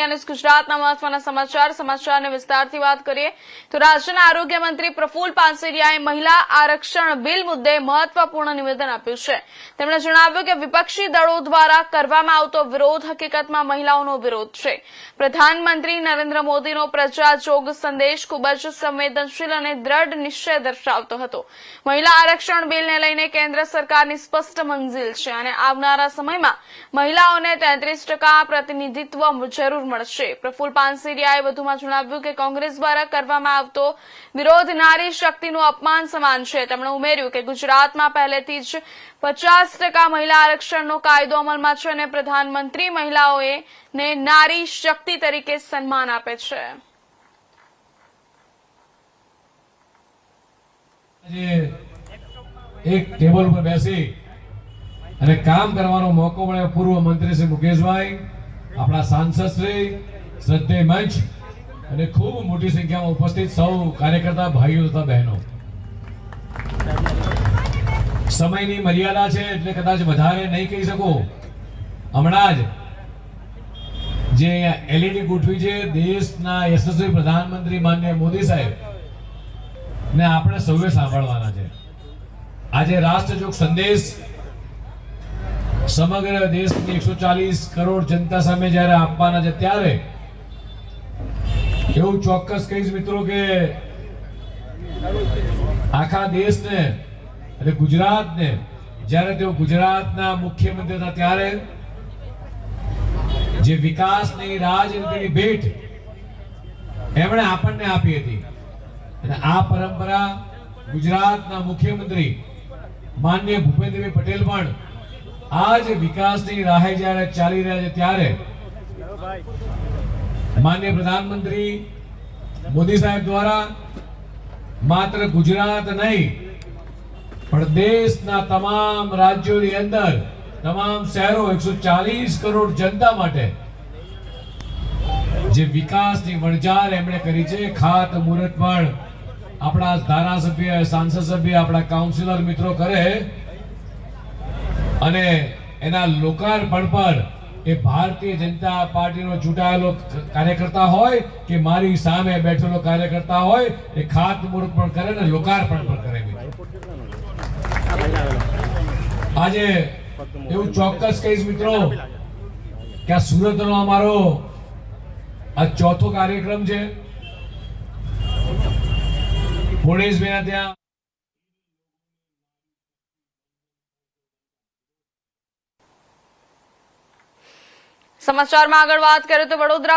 India news गुजरातना महत्वना समाचार विस्तारथी बात करिए तो राज्यना आरोग्य मंत्री प्रफुल्ल पानसरियाए महिला आरक्षण बिल मुद्दे महत्वपूर्ण निवेदन आप्युं छे। તેમણે જણાવ્યું કે વિપક્ષી દળો દ્વારા કરવામાં આવતો વિરોધ હકીકતમાં મહિલાઓનો વિરોધ છે। પ્રધાનમંત્રી નરેન્દ્ર મોદીનો પ્રજાજોગ સંદેશ ખૂબ જ સંવેદનશીલ અને દ્રઢ નિશ્ચય દર્શાવતો હતો। મહિલા આરક્ષણ બિલને લઈને કેન્દ્ર સરકારની સ્પષ્ટ મંજિલ છે અને આવનારા સમયમાં મહિલાઓને 33% પ્રતિનિધિત્વ જરૂર મળશે। પ્રફુલ્લ પાનસરિયાએ વધુમાં જણાવ્યું કે કોંગ્રેસ દ્વારા કરવામાં આવતો વિરોધ નારી શક્તિનું અપમાન સમાન છે। તેમણે ઉમેર્યું કે ગુજરાતમાં પહેલેથી જ 50% મહિલા આરક્ષણનો કાયદો અમલમાં છે અને પ્રધાનમંત્રી મહિલાઓને નારી શક્તિ તરીકે સન્માન આપે છે। એક ટેબલ પર બેસી અને કામ કરવાનો મોકો મળ્યો। પૂર્વ મંત્રી શ્રી મુકેશભાઈ, આપણા સાંસદ શ્રી, શ્રદ્ધેય મંચ અને ખૂબ મોટી સંખ્યામાં ઉપસ્થિત સૌ કાર્યકર્તા ભાઈઓ તથા બહેનો, સમયની મર્યાદા છે એટલે કદાચ વધારે નહીં કહી શકું। હમણાં જ જે એલઈડી ગોઠવી છે દેશના યશસ્વી પ્રધાનમંત્રી માનનીય મોદી સાહેબ ને આપણે સૌએ સાંભળવાના છે। આજે રાષ્ટ્રજોગ સંદેશ સમગ્ર દેશની 140 કરોડ જનતા સામે જ્યારે આપવાના છે ત્યારે એવું ચોક્કસ કહીશ મિત્રો કે આખા દેશને અને ગુજરાતને જ્યારે તેઓ ગુજરાતના મુખ્યમંત્રી હતા ત્યારે જે વિકાસની રાજનીતિની ભેટ એમણે આપણને આપી હતી અને આ પરંપરા ગુજરાતના મુખ્યમંત્રી માનનીય ભૂપેન્દ્રભાઈ પટેલ પણ આજ વિકાસની રાહે જ્યારે ચાલી રહ્યા છે ત્યારે માનનીય પ્રધાનમંત્રી મોદી સાહેબ દ્વારા માત્ર ગુજરાત નહીં પણ દેશના તમામ રાજ્યોની અંદર તમામ શહેરો 140 કરોડ જનતા માટે જે વિકાસની વણઝાર એમણે કરી છે। ખાતમુહૂર્ત પણ આપણા ધારાસભ્ય, સાંસદ સભ્ય, આપણા કાઉન્સિલર મિત્રો કરે અને એના લોકાર્પણ પર એ ભારતીય જનતા પાર્ટીનો ચૂંટાયેલો કાર્યકર્તા હોય કે મારી સામે બેઠેલો કાર્યકર્તા હોય એ ખાતમુહૂર્ત પણ કરે ને લોકાર્પણ પણ કરે। આજે એવું ચોક્કસ કહીશ મિત્રો કે આ સુરતનો અમારો આ ચોથો કાર્યક્રમ છે। ભુવનેશભાઈના ત્યાં સમાચારમાં આગળ વાત કરીએ તો વડોદરા